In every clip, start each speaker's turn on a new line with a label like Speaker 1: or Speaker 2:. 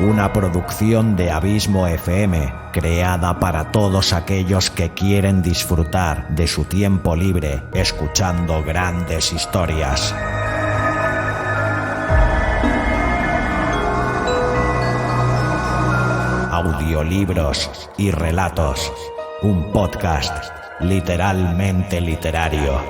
Speaker 1: una producción de Abismo FM, creada para todos aquellos que quieren disfrutar de su tiempo libre escuchando grandes historias. Audiolibros y relatos, un podcast literalmente literario.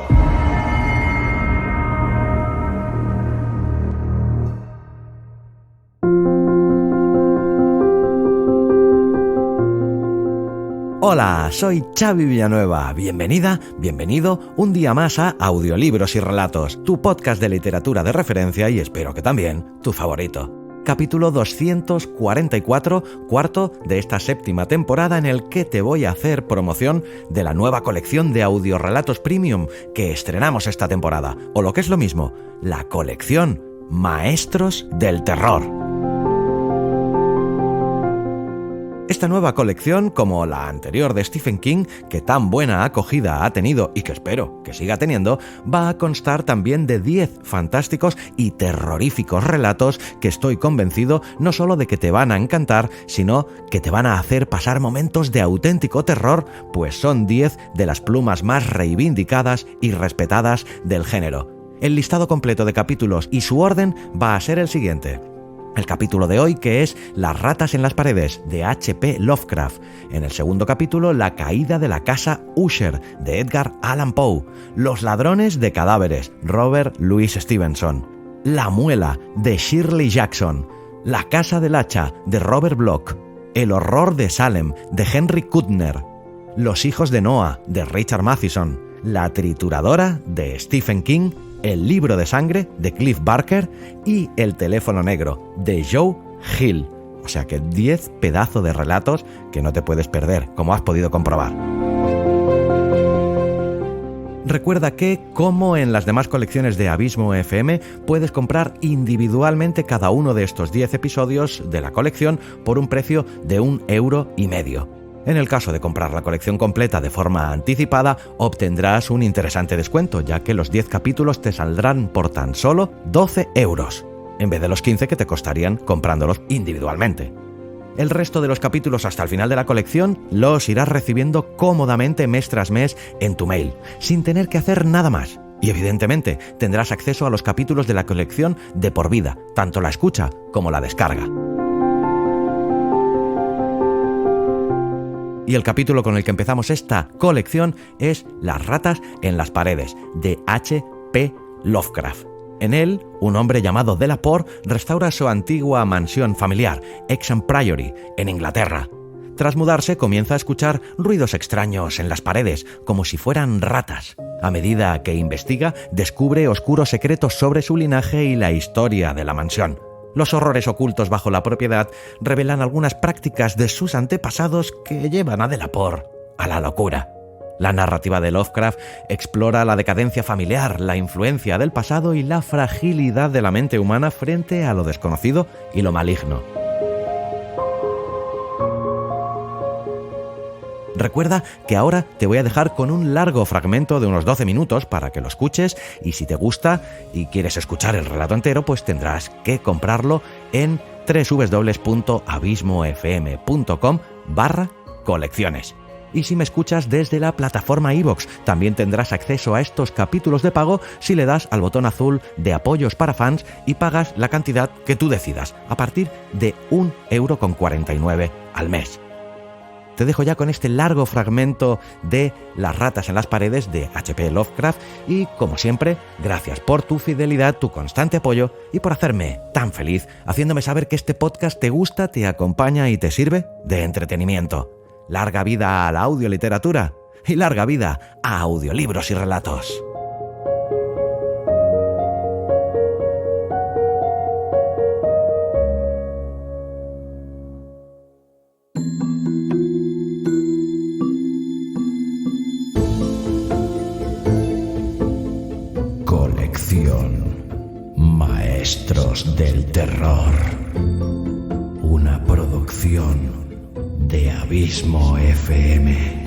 Speaker 1: Hola, soy Xavi Villanueva. Bienvenida, bienvenido un día más a Audiolibros y Relatos, tu podcast de literatura de referencia y espero que también tu favorito. Capítulo 244, cuarto de esta séptima temporada, en el que te voy a hacer promoción de la nueva colección de audiorelatos premium que estrenamos esta temporada, o lo que es lo mismo, la colección Maestros del Terror. Esta nueva colección, como la anterior de Stephen King, que tan buena acogida ha tenido y que espero que siga teniendo, va a constar también de 10 fantásticos y terroríficos relatos que estoy convencido no solo de que te van a encantar, sino que te van a hacer pasar momentos de auténtico terror, pues son 10 de las plumas más reivindicadas y respetadas del género. El listado completo de capítulos y su orden va a ser el siguiente. El capítulo de hoy, que es Las ratas en las paredes, de H.P. Lovecraft. En el segundo capítulo, La caída de la casa Usher, de Edgar Allan Poe. Los ladrones de cadáveres, Robert Louis Stevenson. La muela, de Shirley Jackson. La casa del hacha, de Robert Bloch. El horror de Salem, de Henry Kuttner. Los hijos de Noah, de Richard Matheson. La trituradora, de Stephen King. El libro de sangre, de Cliff Barker, y El teléfono negro, de Joe Hill. O sea que 10 pedazos de relatos que no te puedes perder, como has podido comprobar. Recuerda que, como en las demás colecciones de Abismo FM, puedes comprar individualmente cada uno de estos 10 episodios de la colección por un precio de €1,50. En el caso de comprar la colección completa de forma anticipada, obtendrás un interesante descuento, ya que los 10 capítulos te saldrán por tan solo €12, en vez de los 15 que te costarían comprándolos individualmente. El resto de los capítulos hasta el final de la colección los irás recibiendo cómodamente mes tras mes en tu mail, sin tener que hacer nada más. Y evidentemente tendrás acceso a los capítulos de la colección de por vida, tanto la escucha como la descarga. Y el capítulo con el que empezamos esta colección es Las ratas en las paredes, de H.P. Lovecraft. En él, un hombre llamado Delaporte restaura su antigua mansión familiar, Exham Priory, en Inglaterra. Tras mudarse, comienza a escuchar ruidos extraños en las paredes, como si fueran ratas. A medida que investiga, descubre oscuros secretos sobre su linaje y la historia de la mansión. Los horrores ocultos bajo la propiedad revelan algunas prácticas de sus antepasados que llevan a Delaporte a la locura. La narrativa de Lovecraft explora la decadencia familiar, la influencia del pasado y la fragilidad de la mente humana frente a lo desconocido y lo maligno. Recuerda que ahora te voy a dejar con un largo fragmento de unos 12 minutos para que lo escuches, y si te gusta y quieres escuchar el relato entero, pues tendrás que comprarlo en www.abismofm.com/colecciones. Y si me escuchas desde la plataforma iVoox, también tendrás acceso a estos capítulos de pago si le das al botón azul de apoyos para fans y pagas la cantidad que tú decidas, a partir de €1,49 al mes. Te dejo ya con este largo fragmento de Las ratas en las paredes, de H.P. Lovecraft, y como siempre, gracias por tu fidelidad, tu constante apoyo y por hacerme tan feliz, haciéndome saber que este podcast te gusta, te acompaña y te sirve de entretenimiento. Larga vida a la audioliteratura y larga vida a audiolibros y relatos. Maestros del Terror, una producción de Abismo FM.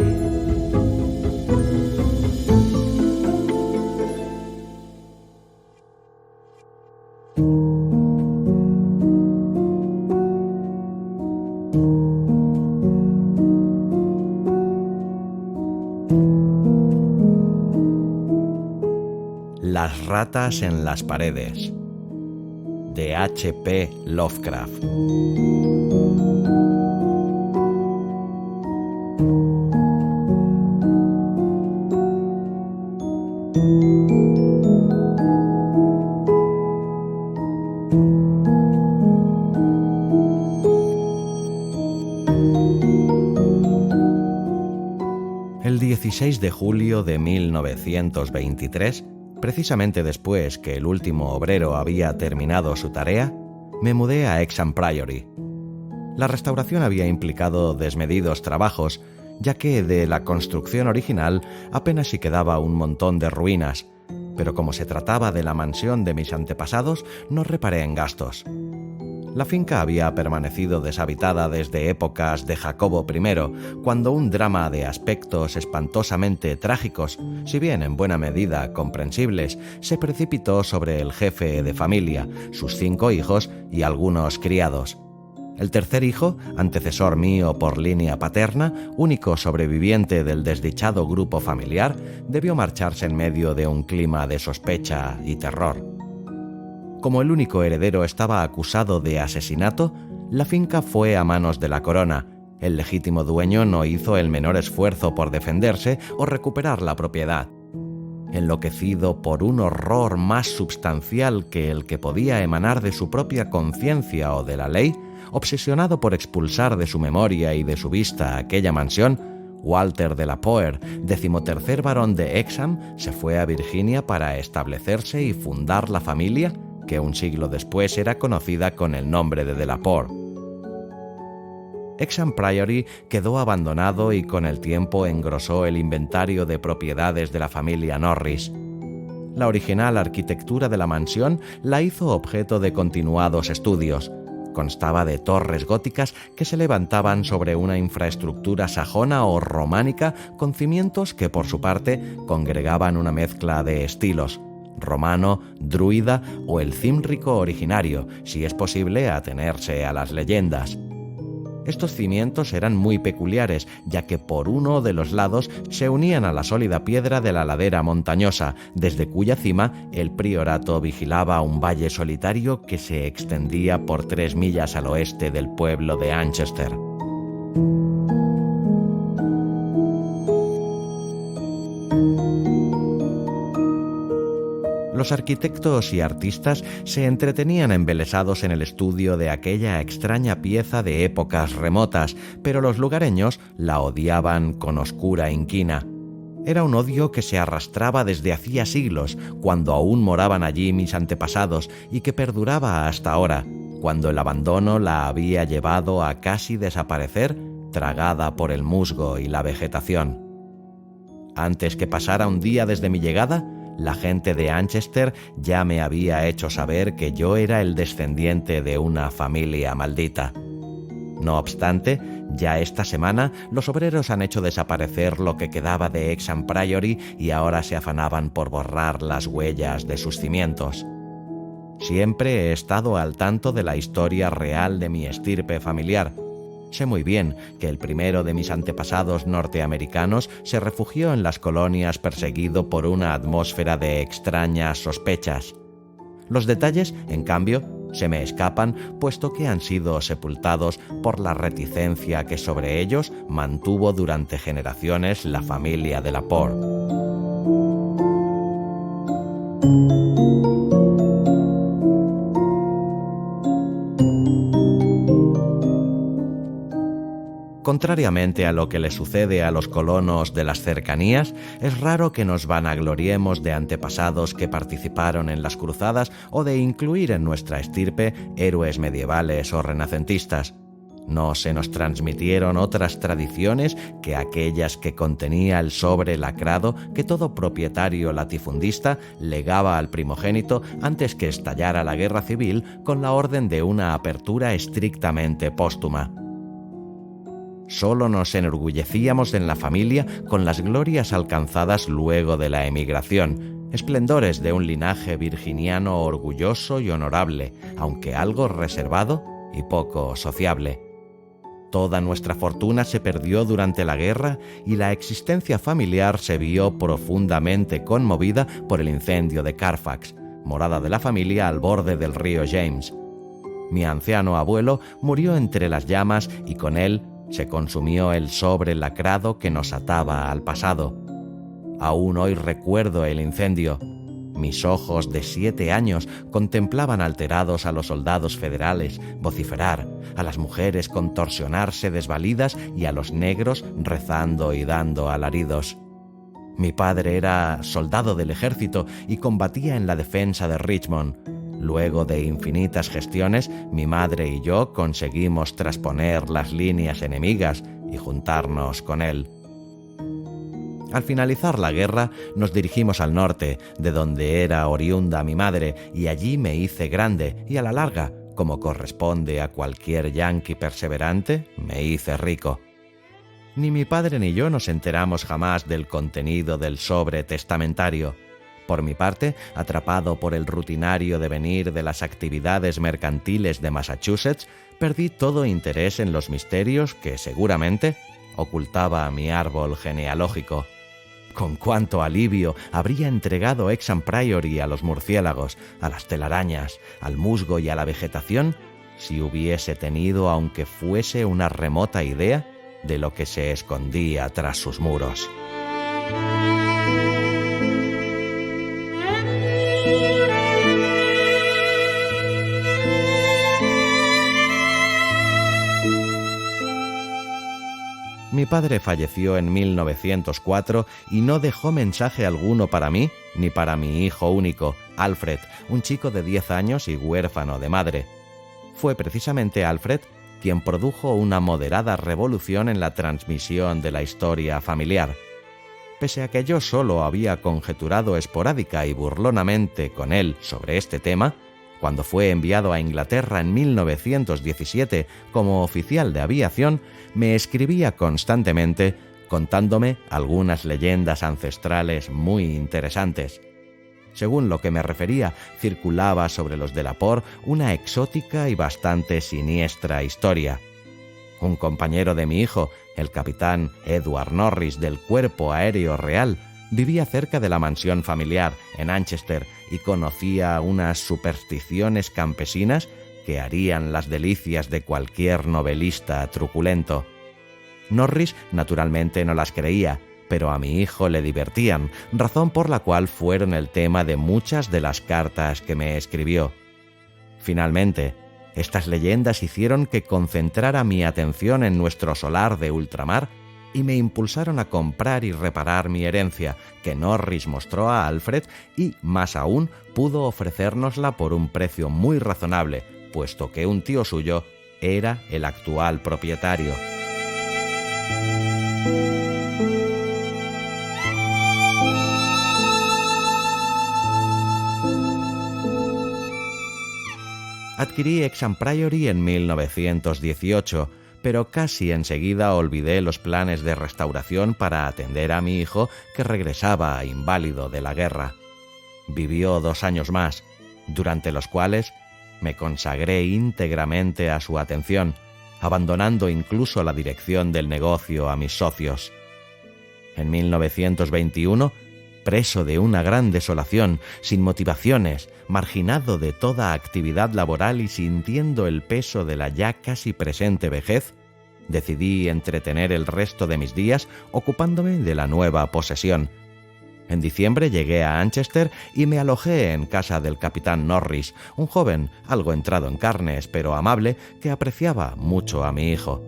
Speaker 1: Las ratas en las paredes, de H.P. Lovecraft. El 16 de julio de 1923, precisamente después que el último obrero había terminado su tarea, me mudé a Hexham Priory. La restauración había implicado desmedidos trabajos, ya que de la construcción original apenas si quedaba un montón de ruinas, pero como se trataba de la mansión de mis antepasados, no reparé en gastos. La finca había permanecido deshabitada desde épocas de Jacobo I, cuando un drama de aspectos espantosamente trágicos, si bien en buena medida comprensibles, se precipitó sobre el jefe de familia, sus 5 hijos y algunos criados. El tercer hijo, antecesor mío por línea paterna, único sobreviviente del desdichado grupo familiar, debió marcharse en medio de un clima de sospecha y terror. Como el único heredero estaba acusado de asesinato, la finca fue a manos de la corona. El legítimo dueño no hizo el menor esfuerzo por defenderse o recuperar la propiedad. Enloquecido por un horror más substancial que el que podía emanar de su propia conciencia o de la ley, obsesionado por expulsar de su memoria y de su vista aquella mansión, Walter de la Poer, 13º barón de Hexham, se fue a Virginia para establecerse y fundar la familia que un siglo después era conocida con el nombre de la Poer. Hexham Priory quedó abandonado y con el tiempo engrosó el inventario de propiedades de la familia Norris. La original arquitectura de la mansión la hizo objeto de continuados estudios. Constaba de torres góticas que se levantaban sobre una infraestructura sajona o románica con cimientos que por su parte congregaban una mezcla de estilos: romano, druida o el címbrico originario, si es posible atenerse a las leyendas. Estos cimientos eran muy peculiares, ya que por uno de los lados se unían a la sólida piedra de la ladera montañosa, desde cuya cima el priorato vigilaba un valle solitario que se extendía por 3 millas al oeste del pueblo de Anchester. Los arquitectos y artistas se entretenían embelesados en el estudio de aquella extraña pieza de épocas remotas, pero los lugareños la odiaban con oscura inquina. Era un odio que se arrastraba desde hacía siglos, cuando aún moraban allí mis antepasados, y que perduraba hasta ahora, cuando el abandono la había llevado a casi desaparecer, tragada por el musgo y la vegetación. Antes que pasara un día desde mi llegada, la gente de Anchester ya me había hecho saber que yo era el descendiente de una familia maldita. No obstante, ya esta semana los obreros han hecho desaparecer lo que quedaba de Hexham Priory y ahora se afanaban por borrar las huellas de sus cimientos. Siempre he estado al tanto de la historia real de mi estirpe familiar. Sé muy bien que el primero de mis antepasados norteamericanos se refugió en las colonias perseguido por una atmósfera de extrañas sospechas. Los detalles, en cambio, se me escapan, puesto que han sido sepultados por la reticencia que sobre ellos mantuvo durante generaciones la familia de la Poer. Contrariamente a lo que le sucede a los colonos de las cercanías, es raro que nos vanagloriemos de antepasados que participaron en las cruzadas o de incluir en nuestra estirpe héroes medievales o renacentistas. No se nos transmitieron otras tradiciones que aquellas que contenía el sobre lacrado que todo propietario latifundista legaba al primogénito antes que estallara la guerra civil con la orden de una apertura estrictamente póstuma. Solo nos enorgullecíamos en la familia con las glorias alcanzadas luego de la emigración, esplendores de un linaje virginiano orgulloso y honorable, aunque algo reservado y poco sociable. Toda nuestra fortuna se perdió durante la guerra y la existencia familiar se vio profundamente conmovida por el incendio de Carfax, morada de la familia al borde del río James. Mi anciano abuelo murió entre las llamas y con él se consumió el sobre lacrado que nos ataba al pasado. Aún hoy recuerdo el incendio. Mis ojos de 7 años contemplaban alterados a los soldados federales vociferar, a las mujeres contorsionarse desvalidas y a los negros rezando y dando alaridos. Mi padre era soldado del ejército y combatía en la defensa de Richmond. Luego de infinitas gestiones, mi madre y yo conseguimos trasponer las líneas enemigas y juntarnos con él. Al finalizar la guerra, nos dirigimos al norte, de donde era oriunda mi madre, y allí me hice grande y a la larga, como corresponde a cualquier yanqui perseverante, me hice rico. Ni mi padre ni yo nos enteramos jamás del contenido del sobre testamentario. Por mi parte, atrapado por el rutinario devenir de las actividades mercantiles de Massachusetts, perdí todo interés en los misterios que, seguramente, ocultaba mi árbol genealógico. Con cuánto alivio habría entregado Hexham Priory a los murciélagos, a las telarañas, al musgo y a la vegetación, si hubiese tenido, aunque fuese una remota idea, de lo que se escondía tras sus muros. Mi padre falleció en 1904 y no dejó mensaje alguno para mí ni para mi hijo único, Alfred, un chico de 10 años y huérfano de madre. Fue precisamente Alfred quien produjo una moderada revolución en la transmisión de la historia familiar. Pese a que yo solo había conjeturado esporádica y burlonamente con él sobre este tema, cuando fue enviado a Inglaterra en 1917 como oficial de aviación, me escribía constantemente contándome algunas leyendas ancestrales muy interesantes. Según lo que me refería, circulaba sobre los de Laporte una exótica y bastante siniestra historia. Un compañero de mi hijo, el capitán Edward Norris del Cuerpo Aéreo Real, vivía cerca de la mansión familiar en Anchester y conocía unas supersticiones campesinas que harían las delicias de cualquier novelista truculento. Norris naturalmente no las creía, pero a mi hijo le divertían, razón por la cual fueron el tema de muchas de las cartas que me escribió. Finalmente, estas leyendas hicieron que concentrara mi atención en nuestro solar de ultramar y me impulsaron a comprar y reparar mi herencia, que Norris mostró a Alfred y, más aún, pudo ofrecérnosla por un precio muy razonable, puesto que un tío suyo era el actual propietario. Adquirí Hexham Priory en 1918, pero casi enseguida olvidé los planes de restauración para atender a mi hijo que regresaba inválido de la guerra. Vivió 2 años más, durante los cuales me consagré íntegramente a su atención, abandonando incluso la dirección del negocio a mis socios. En 1921, preso de una gran desolación, sin motivaciones, marginado de toda actividad laboral y sintiendo el peso de la ya casi presente vejez, decidí entretener el resto de mis días ocupándome de la nueva posesión. En diciembre llegué a Anchester y me alojé en casa del capitán Norris, un joven algo entrado en carnes pero amable que apreciaba mucho a mi hijo.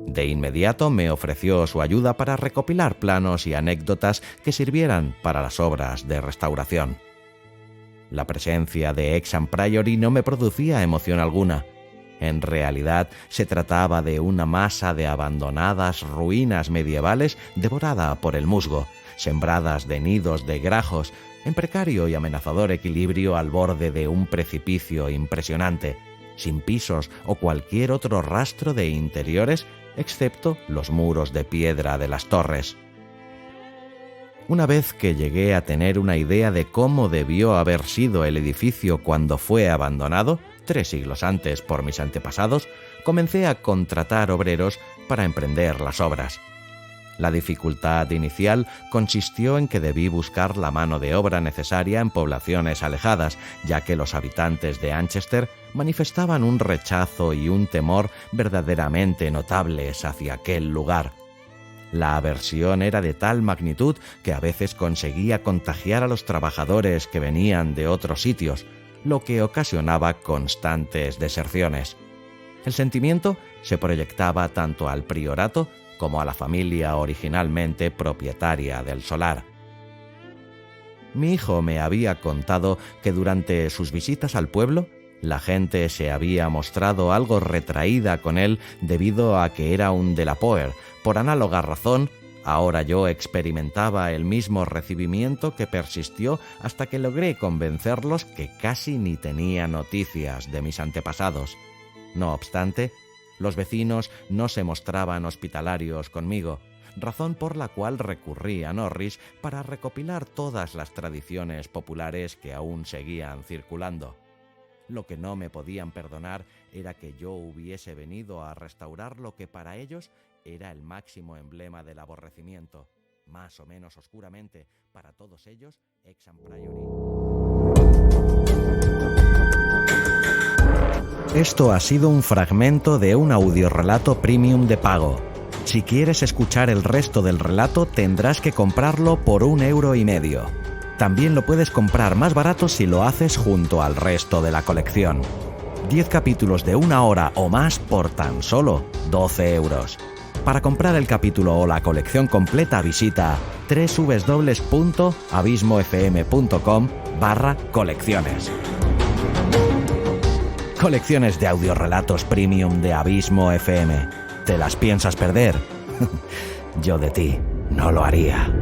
Speaker 1: De inmediato me ofreció su ayuda para recopilar planos y anécdotas que sirvieran para las obras de restauración. La presencia de Hexham Priory no me producía emoción alguna. En realidad se trataba de una masa de abandonadas ruinas medievales devorada por el musgo, sembradas de nidos de grajos, en precario y amenazador equilibrio al borde de un precipicio impresionante, sin pisos o cualquier otro rastro de interiores excepto los muros de piedra de las torres. Una vez que llegué a tener una idea de cómo debió haber sido el edificio cuando fue abandonado, 3 siglos antes por mis antepasados, comencé a contratar obreros para emprender las obras. La dificultad inicial consistió en que debí buscar la mano de obra necesaria en poblaciones alejadas, ya que los habitantes de Anchester manifestaban un rechazo y un temor verdaderamente notables hacia aquel lugar. La aversión era de tal magnitud que a veces conseguía contagiar a los trabajadores que venían de otros sitios, lo que ocasionaba constantes deserciones. El sentimiento se proyectaba tanto al priorato como a la familia originalmente propietaria del solar. Mi hijo me había contado que durante sus visitas al pueblo, la gente se había mostrado algo retraída con él debido a que era un de la Poer. Por análoga razón, ahora yo experimentaba el mismo recibimiento que persistió hasta que logré convencerlos que casi ni tenía noticias de mis antepasados. No obstante, los vecinos no se mostraban hospitalarios conmigo, razón por la cual recurrí a Norris para recopilar todas las tradiciones populares que aún seguían circulando. Lo que no me podían perdonar era que yo hubiese venido a restaurar lo que para ellos era el máximo emblema del aborrecimiento, más o menos oscuramente, para todos ellos, ex a priori. Esto ha sido un fragmento de un audiorelato premium de pago. Si quieres escuchar el resto del relato, tendrás que comprarlo por €1,50. También lo puedes comprar más barato si lo haces junto al resto de la colección. 10 capítulos de 1 hora o más por tan solo €12. Para comprar el capítulo o la colección completa, visita www.abismofm.com/colecciones. Colecciones de audiorelatos premium de Abismo FM. ¿Te las piensas perder? Yo de ti no lo haría.